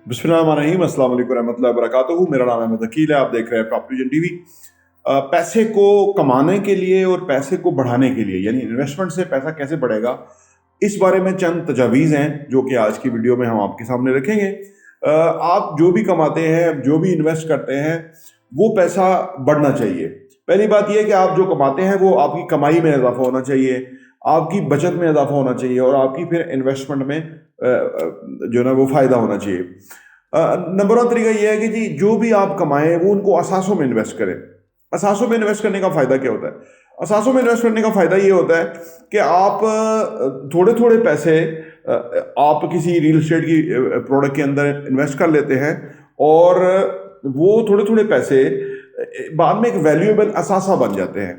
बिस्मिल्लाहिर्रहमानिर्रहीम, अस्सलाम वालेकुम रहमतुल्लाहि व बरकातुहू। मेरा नाम अहमद अकील है। आप देख रहे हैं प्रॉपर्टी टीवी। पैसे को कमाने के लिए और पैसे को बढ़ाने के लिए, यानी इन्वेस्टमेंट से पैसा कैसे बढ़ेगा, इस बारे में चंद तजावीज़ हैं जो कि आज की वीडियो में हम आपके सामने रखेंगे। आप जो भी कमाते हैं, जो भी इन्वेस्ट करते हैं, वो पैसा बढ़ना चाहिए। पहली बात यह है कि आप जो कमाते हैं वो आपकी कमाई में इजाफा होना चाहिए, आपकी बचत में इजाफा होना चाहिए और आपकी फिर इन्वेस्टमेंट में जो ना वो फ़ायदा होना चाहिए। नंबर वन तरीका यह है कि जी जो भी आप कमाएं वो उनको असासों में इन्वेस्ट करें। असासों में इन्वेस्ट करने का फ़ायदा क्या होता है? असासों में इन्वेस्ट करने का फ़ायदा ये होता है कि आप थोड़े थोड़े पैसे आप किसी रियल एस्टेट की प्रोडक्ट के अंदर इन्वेस्ट कर लेते हैं और वो थोड़े थोड़े पैसे बाद में एक वैल्यूएबल असासा बन जाते हैं।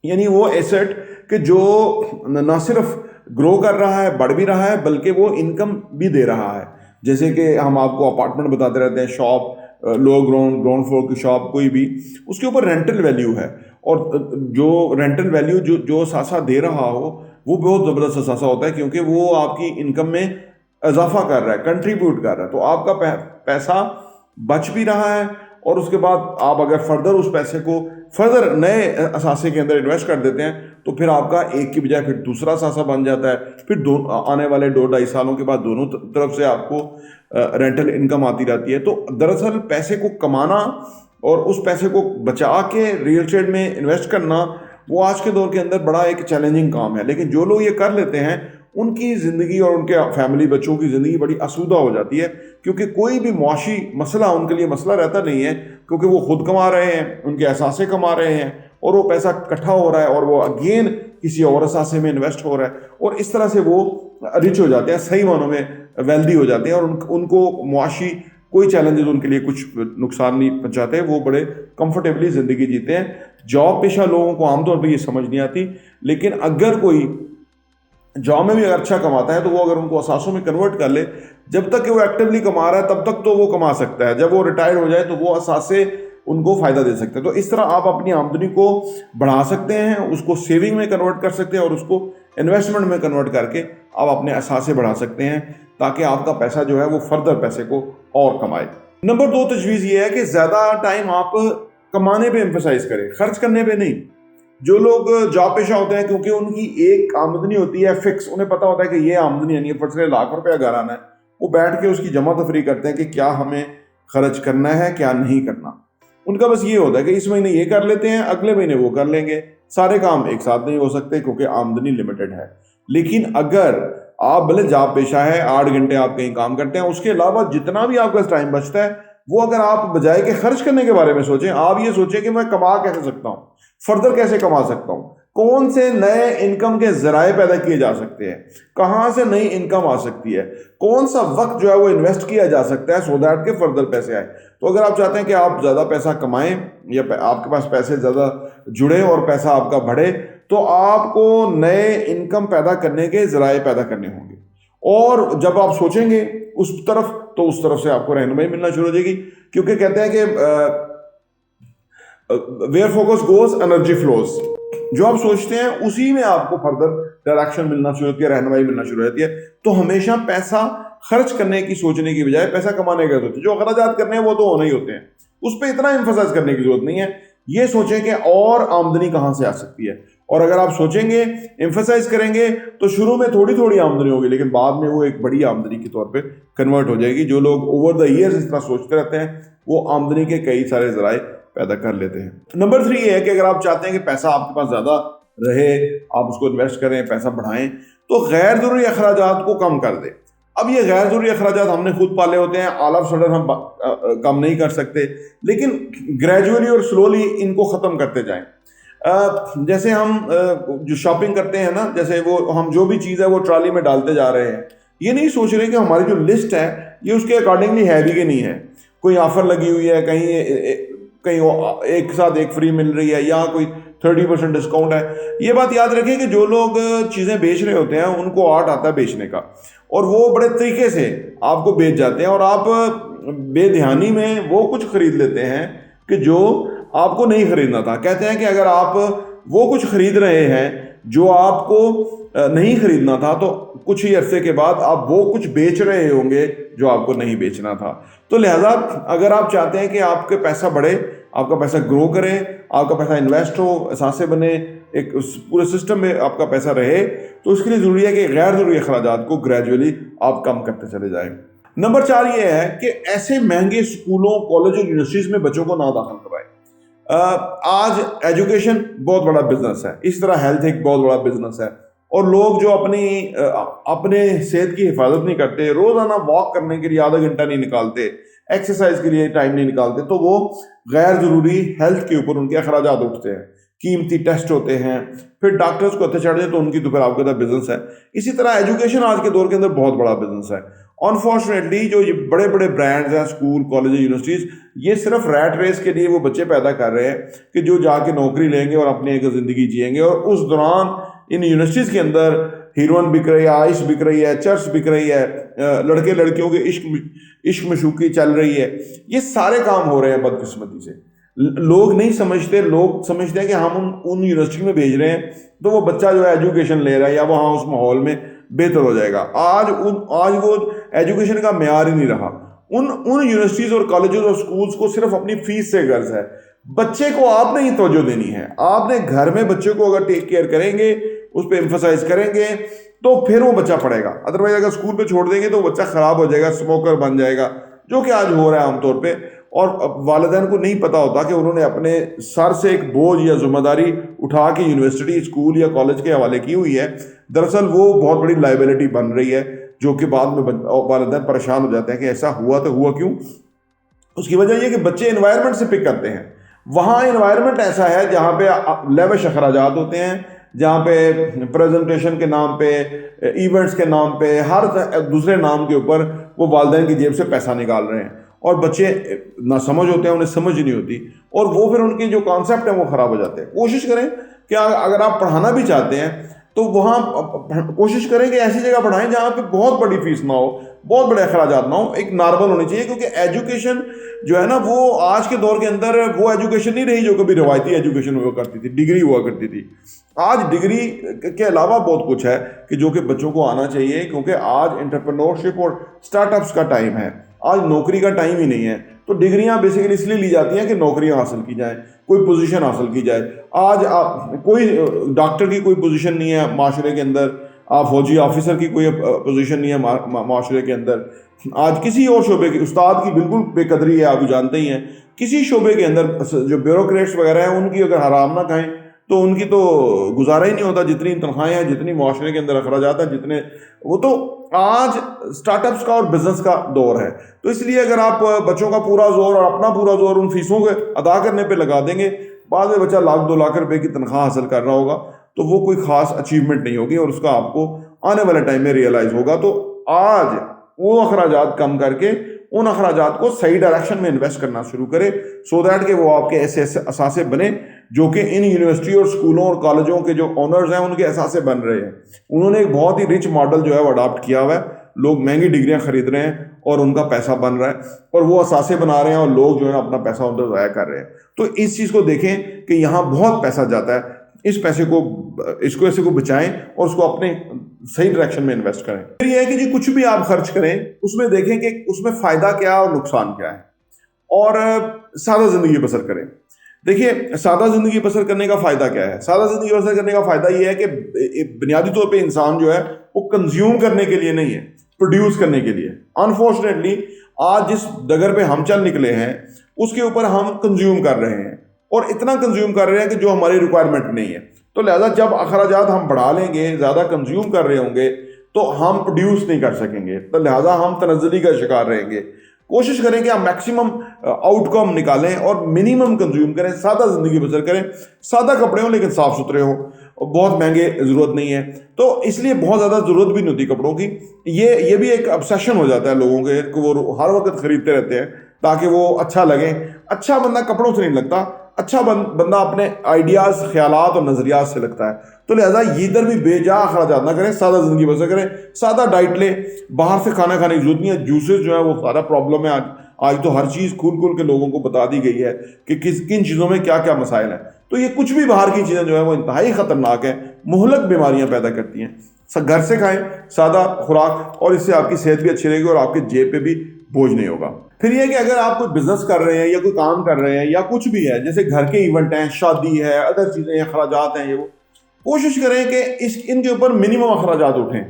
यानी वो एसेट कि जो न सिर्फ ग्रो कर रहा है, बढ़ भी रहा है, बल्कि वो इनकम भी दे रहा है। जैसे कि हम आपको अपार्टमेंट बताते रहते हैं, शॉप, लो ग्राउंड फ्लोर की शॉप, कोई भी, उसके ऊपर रेंटल वैल्यू है और जो रेंटल वैल्यू जो सासा दे रहा हो वो बहुत ज़बरदस्त सासा होता है, क्योंकि वो आपकी इनकम में इजाफा कर रहा है, कंट्रीब्यूट कर रहा है। तो आपका पैसा बच भी रहा है और उसके बाद आप अगर फर्दर उस पैसे को फर्दर नए असासे के अंदर इन्वेस्ट कर देते हैं तो फिर आपका एक की बजाय फिर दूसरा असासा बन जाता है। फिर आने वाले 2-2.5 सालों के बाद दोनों तरफ से आपको रेंटल इनकम आती रहती है। तो दरअसल पैसे को कमाना और उस पैसे को बचा के रियल एस्टेट में इन्वेस्ट करना वो आज के दौर के अंदर बड़ा एक चैलेंजिंग काम है। लेकिन जो लोग ये कर लेते हैं उनकी ज़िंदगी और उनके फैमिली बच्चों की ज़िंदगी बड़ी आसूदा हो जाती है, क्योंकि कोई भी मुआशी मसला उनके लिए मसला रहता नहीं है, क्योंकि वो खुद कमा रहे हैं, उनके असासे कमा रहे हैं और वो पैसा इकट्ठा हो रहा है और वो अगेन किसी और असासे में इन्वेस्ट हो रहा है और इस तरह से वो रिच हो जाते हैं, सही मानों में वेल्दी हो जाते हैं और उनको मुआशी कोई चैलेंजेस उनके लिए कुछ नुकसान नहीं पहुंचाते। वो बड़े कंफर्टेबली ज़िंदगी जीते हैं। जॉब पेशा लोगों को आमतौर पर ये समझ नहीं आती, लेकिन अगर कोई जॉब में भी अगर अच्छा कमाता है तो वो अगर उनको असासों में कन्वर्ट कर ले, जब तक कि वो एक्टिवली कमा रहा है तब तक तो वो कमा सकता है। जब वो रिटायर हो जाए तो वो असासे उनको फ़ायदा दे सकते हैं। तो इस तरह आप अपनी आमदनी को बढ़ा सकते हैं, उसको सेविंग में कन्वर्ट कर सकते हैं और उसको इन्वेस्टमेंट में कन्वर्ट करके आप अपने असासे बढ़ा सकते हैं, ताकि आपका पैसा जो है वो फर्दर पैसे को और कमाए। नंबर 2 तजवीज़ ये है कि ज़्यादा टाइम आप कमाने पर एम्फेसाइज करें, खर्च करने पर नहीं। जो लोग जॉब पेशा होते हैं, क्योंकि उनकी एक आमदनी होती है फिक्स, उन्हें पता होता है कि ये आमदनी है, फट से लाख रुपया घर आना है, वो बैठ के उसकी जमा तफरी करते हैं कि क्या हमें खर्च करना है, क्या नहीं करना। उनका बस ये होता है कि इस महीने ये कर लेते हैं, अगले महीने वो कर लेंगे। सारे काम एक साथ नहीं हो सकते क्योंकि आमदनी लिमिटेड है। लेकिन अगर आप भले जॉब पेशा है, 8 घंटे आप कहीं काम करते हैं, उसके अलावा जितना भी आपका टाइम बचता है वो अगर आप बजाय के खर्च करने के बारे में सोचें, आप ये सोचें कि मैं कमा कैसे सकता हूँ, फर्दर कैसे कमा सकता हूँ, कौन से नए इनकम के जराए पैदा किए जा सकते हैं, कहाँ से नई इनकम आ सकती है, कौन सा वक्त जो है वो इन्वेस्ट किया जा सकता है सो दैट के फर्दर पैसे आए। तो अगर आप चाहते हैं कि आप ज़्यादा पैसा कमाएं या आपके पास पैसे ज़्यादा जुड़े और पैसा आपका बढ़े, तो आपको नए इनकम पैदा करने के जराए पैदा करने होंगे। और जब आप सोचेंगे उस तरफ तो उस तरफ से आपको रहनुमाई मिलना शुरू हो जाएगी, क्योंकि कहते हैं कि where focus goes energy flows. जो आप सोचते हैं उसी में आपको फर्दर डायरेक्शन मिलना शुरू होती है, रहनुमाई मिलना शुरू हो जाती है। तो हमेशा पैसा खर्च करने की सोचने की बजाय पैसा कमाने का सोचें। जो अखराजात करने हैं वो तो होने ही होते हैं, उस पर इतना एम्फसाइज करने की जरूरत नहीं है। ये सोचें कि और आमदनी कहाँ से आ सकती है, और अगर आप सोचेंगे, एम्फसाइज करेंगे, तो शुरू में थोड़ी थोड़ी आमदनी होगी, लेकिन बाद में वो एक बड़ी आमदनी के तौर पे कन्वर्ट हो जाएगी। जो लोग ओवर द ईयर्स इस तरह सोचते रहते हैं वो आमदनी के कई सारे जराए पैदा कर लेते हैं। नंबर 3 ये है कि अगर आप चाहते हैं कि पैसा आपके पास ज़्यादा रहे, आप उसको इन्वेस्ट करें, पैसा बढ़ाएं, तो गैर ज़रूरी अखराजात को कम कर दें। अब ये गैर ज़रूरी अखराजात हमने खुद पाले होते हैं, ऑल ऑफ सडन हम कम नहीं कर सकते, लेकिन ग्रेजुअली और स्लोली इनको ख़त्म करते जाएं। जैसे हम जो शॉपिंग करते हैं ना, जैसे वो हम जो भी चीज़ है वो ट्रॉली में डालते जा रहे हैं, ये नहीं सोच रहे कि हमारी जो लिस्ट है ये उसके अकॉर्डिंगली है भी कि नहीं है। कोई ऑफर लगी हुई है, कहीं एक साथ एक फ्री मिल रही है, या कोई 30% डिस्काउंट है। ये बात याद रखें कि जो लोग चीज़ें बेच रहे होते हैं उनको आर्ट आता है बेचने का, और वो बड़े तरीके से आपको बेच जाते हैं और आप बेध्यानी में वो कुछ खरीद लेते हैं कि जो आपको नहीं खरीदना था। कहते हैं कि अगर आप वो कुछ खरीद रहे हैं जो आपको नहीं खरीदना था, तो कुछ ही अरसे के बाद आप वो कुछ बेच रहे होंगे जो आपको नहीं बेचना था। तो लिहाजा अगर आप चाहते हैं कि आपके पैसा बढ़े, आपका पैसा ग्रो करे, आपका पैसा इन्वेस्ट हो, असासे बने, एक उस पूरे सिस्टम में आपका पैसा रहे, तो उसके लिए ज़रूरी है कि गैर ज़रूरी अखराजात को ग्रेजुअली आप कम करते चले जाएं। नंबर 4 ये है कि ऐसे महंगे स्कूलों, कॉलेज और यूनिवर्सिटीज़ में बच्चों को ना दाखिल करवाएं। आज एजुकेशन बहुत बड़ा बिजनेस है, इस तरह हेल्थ एक बहुत बड़ा बिजनेस है, और लोग जो अपने सेहत की हिफाजत नहीं करते, रोजाना वॉक करने के लिए आधा घंटा नहीं निकालते, एक्सरसाइज के लिए टाइम नहीं निकालते, तो वो गैर जरूरी हेल्थ के ऊपर उनके अखराजात उठते हैं, कीमती टेस्ट होते हैं, फिर डॉक्टर्स को हत्थे चढ़ जाए तो उनकी तो फिर आपका बिजनेस है। इसी तरह एजुकेशन आज के दौर के अंदर बहुत बड़ा बिजनेस है। अनफॉर्चुनेटली जो ये बड़े बड़े ब्रांड्स हैं, स्कूल, कॉलेज, यूनिवर्सिटीज, ये सिर्फ रैट रेस के लिए वो बच्चे पैदा कर रहे हैं कि जो जाके नौकरी लेंगे और अपनी एक जिंदगी जिएंगे, और उस दौरान इन यूनिवर्सिटीज के अंदर हीरोइन बिक रही है, आइस बिक रही है, चर्च बिक रही है, लड़के लड़कियों के इश्क मशूकी चल रही है। ये सारे काम हो रहे हैं बदकिस्मती से। लोग नहीं समझते, लोग समझते हैं कि हम उन यूनिवर्सिटी में भेज रहे हैं तो वो बच्चा जो है एजुकेशन ले रहा है या वहाँ उस माहौल में बेहतर हो जाएगा। आज वो एजुकेशन का मेयार ही नहीं रहा। उन यूनिवर्सिटीज और कॉलेजेस और स्कूल्स को सिर्फ अपनी फीस से गर्ज है। बच्चे को आपने ही तवज्जो देनी है। आपने घर में बच्चे को अगर टेक केयर करेंगे, उस पर एम्फोसाइज करेंगे, तो फिर वो बच्चा पढ़ेगा। अदरवाइज अगर स्कूल पे छोड़ देंगे तो बच्चा खराब हो जाएगा, स्मोकर बन जाएगा, जो कि आज हो रहा है आमतौर पे। और वालिदैन को नहीं पता होता कि उन्होंने अपने सर से एक बोझ या जिम्मेदारी उठा के यूनिवर्सिटी, स्कूल या कॉलेज के हवाले की हुई है। दरअसल वो बहुत बड़ी लाइबिलिटी बन रही है, जो कि बाद में वालिदैन परेशान हो जाते हैं कि ऐसा हुआ तो हुआ क्यों। उसकी वजह यह कि बच्चे एनवायरनमेंट से पिक करते हैं। वहाँ एनवायरनमेंट ऐसा है जहाँ पे लेविश अखराजात होते हैं, जहाँ पे प्रेजेंटेशन के नाम पे, इवेंट्स के नाम पे, हर दूसरे नाम के ऊपर वो वालिदैन की जेब से पैसा निकाल रहे हैं, और बच्चे ना समझ होते हैं, उन्हें समझ नहीं होती, और वो फिर उनके जो कॉन्सेप्ट हैं वो ख़राब हो जाते हैं। कोशिश करें कि अगर आप पढ़ाना भी चाहते हैं तो वहाँ कोशिश करें कि ऐसी जगह पढ़ाएं जहाँ पे बहुत बड़ी फीस ना हो, बहुत बड़े अखराजात ना हो, एक नॉर्मल होनी चाहिए। क्योंकि एजुकेशन जो है ना, वो आज के दौर के अंदर वो एजुकेशन नहीं रही जो कभी रवायती एजुकेशन हुआ करती थी, डिग्री हुआ करती थी। आज डिग्री के अलावा बहुत कुछ है कि जो कि बच्चों को आना चाहिए, क्योंकि आज एंटरप्रेन्योरशिप और स्टार्टअप्स का टाइम है, आज नौकरी का टाइम ही नहीं है। तो डिग्रियां बेसिकली इसलिए ली जाती हैं कि नौकरियां हासिल की जाए, कोई पोजीशन हासिल की जाए। आज कोई डॉक्टर की कोई पोजीशन नहीं है माशरे के अंदर, आप फौजी ऑफिसर की कोई पोजीशन नहीं है माशरे के अंदर। आज किसी और शोबे की, उस्ताद की बिल्कुल बेकदरी है, आप जानते ही हैं। किसी शोबे के अंदर जो ब्यूरोक्रेट्स वगैरह हैं, उनकी अगर हराम ना खाएं तो उनकी तो गुजारा ही नहीं होता। जितनी तनख्वाहें हैं, जितनी माशरे के अंदर अखराजात हैं, जितने वो, तो आज स्टार्टअप्स का और बिजनेस का दौर है। तो इसलिए अगर आप बच्चों का पूरा जोर और अपना पूरा जोर उन फीसों के अदा करने पे लगा देंगे, बाद में बच्चा 1,00,000-2,00,000 रुपए की तनख्वाह हासिल कर रहा होगा, तो वो कोई खास अचीवमेंट नहीं होगी, और उसका आपको आने वाले टाइम में रियलाइज होगा। तो आज वो अखराजात कम करके उन अखराजात को सही डायरेक्शन में इन्वेस्ट करना शुरू करें, सो दैट कि वो आपके ऐसे असासे बने जो कि इन यूनिवर्सिटी और स्कूलों और कॉलेजों के जो ऑनर्स हैं उनके असासे बन रहे हैं। उन्होंने एक बहुत ही रिच मॉडल जो है वो अडॉप्ट किया हुआ है। लोग महंगी डिग्रियां खरीद रहे हैं और उनका पैसा बन रहा है, और वो असासे बना रहे हैं, और लोग जो है अपना पैसा उधर ज़ाया कर रहे हैं। तो इस चीज़ को देखें कि यहाँ बहुत पैसा जाता है, इस पैसे को, इसको ऐसे को बचाएं और उसको अपने सही डायरेक्शन में इन्वेस्ट करें। फिर यह है कि जी कुछ भी आप खर्च करें उसमें देखें कि उसमें फ़ायदा क्या है और नुकसान क्या है, और सादा ज़िंदगी बसर करें। देखिए, सादा ज़िंदगी बसर करने का फ़ायदा क्या है? सादा ज़िंदगी बसर करने का फ़ायदा ये है कि बुनियादी तौर पे इंसान जो है वो कंज्यूम करने के लिए नहीं है, प्रोड्यूस करने के लिए। अनफॉर्चुनेटली आज जिस डगर पे हम चल निकले हैं उसके ऊपर हम कंज्यूम कर रहे हैं, और इतना कंज्यूम कर रहे हैं कि जो हमारी रिक्वायरमेंट नहीं है। तो लिहाजा जब अखराजात हम बढ़ा लेंगे, ज़्यादा कंज्यूम कर रहे होंगे, तो हम प्रोड्यूस नहीं कर सकेंगे, तो लिहाजा हम तनज़्ज़ुली का शिकार रहेंगे। कोशिश करें कि आप मैक्सिमम आउटकम निकालें और मिनिमम कंज्यूम करें, सादा ज़िंदगी बसर करें। सादा कपड़े हों लेकिन साफ़ सुथरे हों, बहुत महंगे ज़रूरत नहीं है। तो इसलिए बहुत ज़्यादा ज़रूरत भी नहीं होती कपड़ों की। ये भी एक ऑब्सेशन हो जाता है लोगों के, वो हर वक्त ख़रीदते रहते हैं ताकि वो अच्छा लगे। अच्छा बंदा कपड़ों से नहीं लगता, अच्छा बंदा अपने आइडियाज़, ख्यालात और नज़रियात से लगता है। तो लिहाजा इधर भी बेजा अखराजात ना करें, सादा ज़िंदगी बसर करें, सादा डाइट लें, बाहर से खाना खाने की जरूरत नहीं है। जूसेस जो है वो सारा प्रॉब्लम है आज तो हर चीज़ खुल के लोगों को बता दी गई है कि किन चीज़ों में क्या क्या मसाइल हैं। तो ये कुछ भी बाहर की चीज़ें जो है वो इंतहाई ख़तरनाक है, मुहलक बीमारियां पैदा करती हैं। घर से खाएं सादा खुराक, और इससे आपकी सेहत भी अच्छी रहेगी और आपके जेब पे भी बोझ नहीं होगा। फिर यह कि अगर आप कोई बिजनेस कर रहे हैं या कोई काम कर रहे हैं या कुछ भी है, जैसे घर के इवेंट हैं, शादी है, अदर चीज़ें हैं, अखराजात हैं, ये वो कोशिश करें कि इनके ऊपर मिनिमम अखराजात उठें।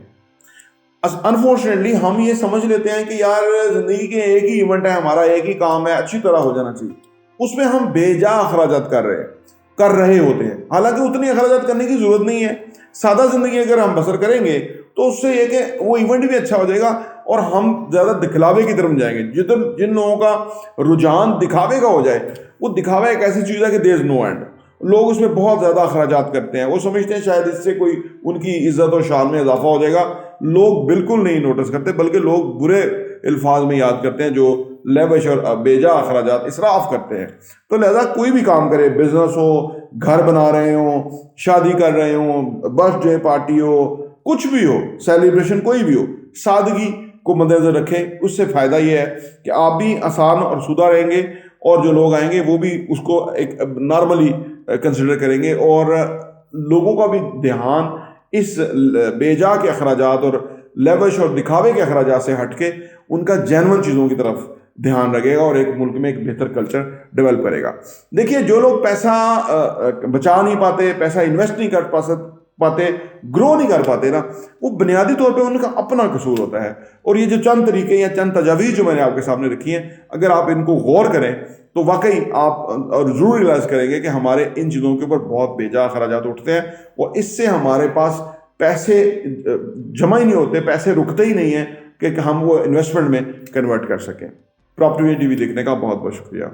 अनफॉर्चुनेटली हम ये समझ लेते हैं कि यार जिंदगी के एक ही इवेंट है, हमारा एक ही काम है, अच्छी तरह हो जाना चाहिए, उसमें हम बेजा अखराजात कर रहे होते हैं। हालांकि उतनी अखराजात करने की जरूरत नहीं है। सादा जिंदगी अगर हम बसर करेंगे तो उससे यह कि वो इवेंट भी अच्छा हो जाएगा और हम ज्यादा दिखलावे की तरफ जाएंगे। जिन लोगों का रुझान दिखावे का हो जाए, वो दिखावा एक ऐसी चीज है कि देयर इज नो एंड। लोग उसमें बहुत ज्यादा अखराजात करते हैं, वो समझते हैं शायद इससे कोई उनकी इज्जत और शान में इजाफा हो जाएगा। लोग बिल्कुल नहीं नोटिस करते, बल्कि लोग बुरे अल्फाज में याद करते हैं जो लेविश और बेजा अखराजात इसराफ करते हैं। तो लिहाजा कोई भी काम करे, बिजनेस हो, घर बना रहे हो, शादी कर रहे हो, बर्थडे पार्टी हो, कुछ भी हो, सेलिब्रेशन कोई भी हो, सादगी को मद्देनजर रखें। उससे फायदा यह है कि आप भी आसान और सुधा रहेंगे और जो लोग आएंगे वो भी उसको एक नॉर्मली कंसिडर करेंगे, और लोगों का भी ध्यान इस बेजा के अखराजात और लेविश और दिखावे के अखराजात से हटके उनका जेन्युइन चीज़ों की तरफ ध्यान रखेगा और एक मुल्क में एक बेहतर कल्चर डेवलप करेगा। देखिए, जो लोग पैसा बचा नहीं पाते, पैसा इन्वेस्ट नहीं कर पाते, ग्रो नहीं कर पाते ना, वो बुनियादी तौर पे उनका अपना कसूर होता है। और ये जो चंद तरीके या चंद तजावीज़ जो मैंने आपके सामने रखी हैं, अगर आप इनको गौर करें तो वाकई आप और ज़रूर रियलाइज़ करेंगे कि हमारे इन चीज़ों के ऊपर बहुत बेजा खर्चात उठते हैं और इससे हमारे पास पैसे जमा ही नहीं होते, पैसे रुकते ही नहीं हैं कि हम वो इन्वेस्टमेंट में कन्वर्ट कर सकें। प्रॉपर्टी टीवी देखने का बहुत बहुत शुक्रिया।